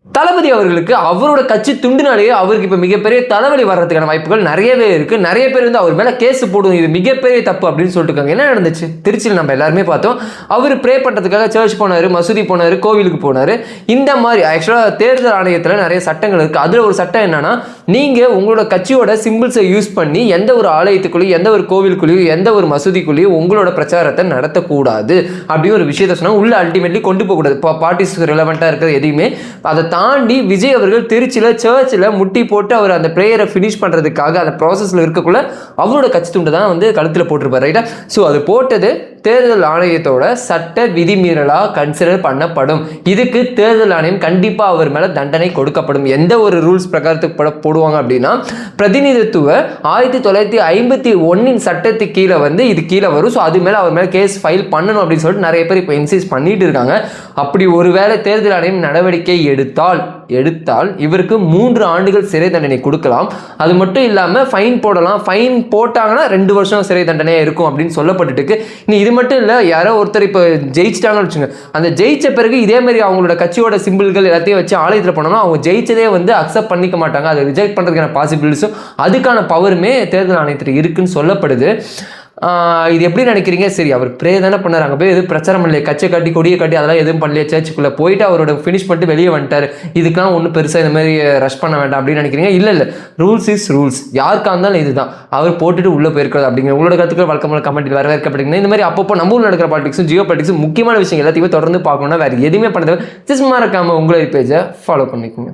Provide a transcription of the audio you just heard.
தளபதி அவர்களுக்கு அவரோட கட்சி துண்டினாலேயே அவருக்கு இப்போ மிகப்பெரிய தலைவலி வர்றதுக்கான வாய்ப்புகள் நிறையவே இருக்கு. நிறைய பேர் வந்து அவர் மேலே கேஸ் போடுவோம், இது மிகப்பெரிய தப்பு அப்படின்னு சொல்லிட்டு என்ன நடந்துச்சு திருச்சியில் நம்ம எல்லாருமே பார்த்தோம். அவர் ப்ரே பண்ணுறதுக்காக சர்ச் போனார், மசூதி போனார், கோவிலுக்கு போனார். இந்த மாதிரி ஆக்சுவலாக தேர்தல் ஆணையத்தில் நிறைய சட்டங்கள் இருக்குது. அதில் ஒரு சட்டம் என்னன்னா, நீங்கள் உங்களோட கட்சியோட சிம்பிள்ஸை யூஸ் பண்ணி எந்த ஒரு ஆலயத்துக்குள்ளேயும் எந்த ஒரு கோவிலுக்குள்ளேயும் எந்த ஒரு மசூதிக்குள்ளேயும் உங்களோட பிரச்சாரத்தை நடத்தக்கூடாது அப்படின்னு ஒரு விஷயத்தை சொன்னால் உள்ள அல்டிமேட்லி கொண்டு போகக்கூடாது. இப்போ பார்ட்டிஸ் ரிலவெண்ட்டாக இருக்கிறது எதையுமே அதை தாண்டி விஜய் அவர்கள் திருச்சியில் சர்ச்சில் முட்டி போட்டு அவர் அந்த ப்ரேயரை ஃபினிஷ் பண்ணுறதுக்காக அந்த ப்ராசஸில் இருக்கக்குள்ள அவரோட கட்சி துண்டு தான் வந்து கழுத்தில் போட்டிருப்பார், ரைட்டா? ஸோ அது போட்டது தேர்தல் ஆணையத்தோட சட்ட விதிமீறலாக கன்சிடர் பண்ணப்படும். இதுக்கு தேர்தல் ஆணையம் கண்டிப்பாக அவர் மேலே தண்டனை கொடுக்கப்படும். எந்த ஒரு ரூல்ஸ் பிரகாரத்துக்கு போடுவாங்க அப்படின்னா, பிரதிநிதித்துவ 1951 சட்டத்துக்கு கீழே வந்து இது கீழே வரும். ஸோ அது மேலே அவர் மேலே கேஸ் ஃபைல் பண்ணணும் அப்படின்னு சொல்லிட்டு நிறைய பேர் இப்போ இன்சிஸ்ட் பண்ணிட்டு இருக்காங்க. அப்படி ஒருவேளை தேர்தல் ஆணையம் நடவடிக்கை எடுத்தால் இவருக்கு 3 ஆண்டுகள் சிறை தண்டனை கொடுக்கலாம். அது மட்டும் இல்லாமல் ஃபைன் போடலாம். ஃபைன் போட்டாங்கன்னா 2 வருஷம் சிறை தண்டனையாக இருக்கும் அப்படின்னு சொல்லப்பட்டுருக்கு. இது மட்டும் இல்லை, யாரோ ஒருத்தர் இப்போ ஜெயிச்சிட்டாங்கன்னு வச்சுங்க, அந்த ஜெயிச்ச பிறகு இதே மாதிரி அவங்களோட கட்சியோட சிம்பிள்கள் எல்லாத்தையும் வச்சு ஆலயத்தில் போனோம்னா அவங்க ஜெயிச்சதே வந்து அக்செப்ட் பண்ணிக்க மாட்டாங்க. அதை ரிஜெக்ட் பண்ணுறதுக்கான பாசிபிலிட்டிஸும் அதுக்கான பவருமே தேர்தல் ஆணையத்தில் இருக்குன்னு சொல்லப்படுது. இது எப்படி நினைக்கிறீங்க? சரி, அவர் ப்ரே தானே பண்ணார், அங்கே போய் எதுவும் பிரச்சாரம் பண்ணலையே, கட்சை காட்டி கொடியை காட்டி அதெல்லாம் எதுவும் பண்ணலையே, சர்ச்சுக்குள்ளே போயிட்டு அவரோட ஃபினிஷ் பண்ணிட்டு வெளியே வந்துட்டார், இதுக்கெல்லாம் ஒன்றும் பெருசாக இந்த மாதிரி ரஷ் பண்ண வேண்டாம் அப்படின்னு நினைக்கிறீங்க? இல்லை, ரூல்ஸ் இஸ் ரூல்ஸ். யாருக்காக இருந்தாலும் இதுதான், அவர் போட்டுட்டு உள்ளே போயிருக்கிறது அப்படிங்கிற உங்களோட கருத்துக்கள் வழக்கமான கமெண்ட் வரவேற்கப்படுங்க. இந்த மாதிரி அப்பப்போ நம்ம ஊரில் நடக்கிற பாலிடிக்ஸும் ஜியோ பாலிடிக்ஸும் முக்கியமான விஷயம் எல்லாத்தையுமே தொடர்ந்து பார்க்கணும்னா வேறு எதுவுமே பண்ணது ஜஸ்ட் மறக்காமல் உங்களோட பேஜை ஃபாலோ பண்ணிக்கோங்க.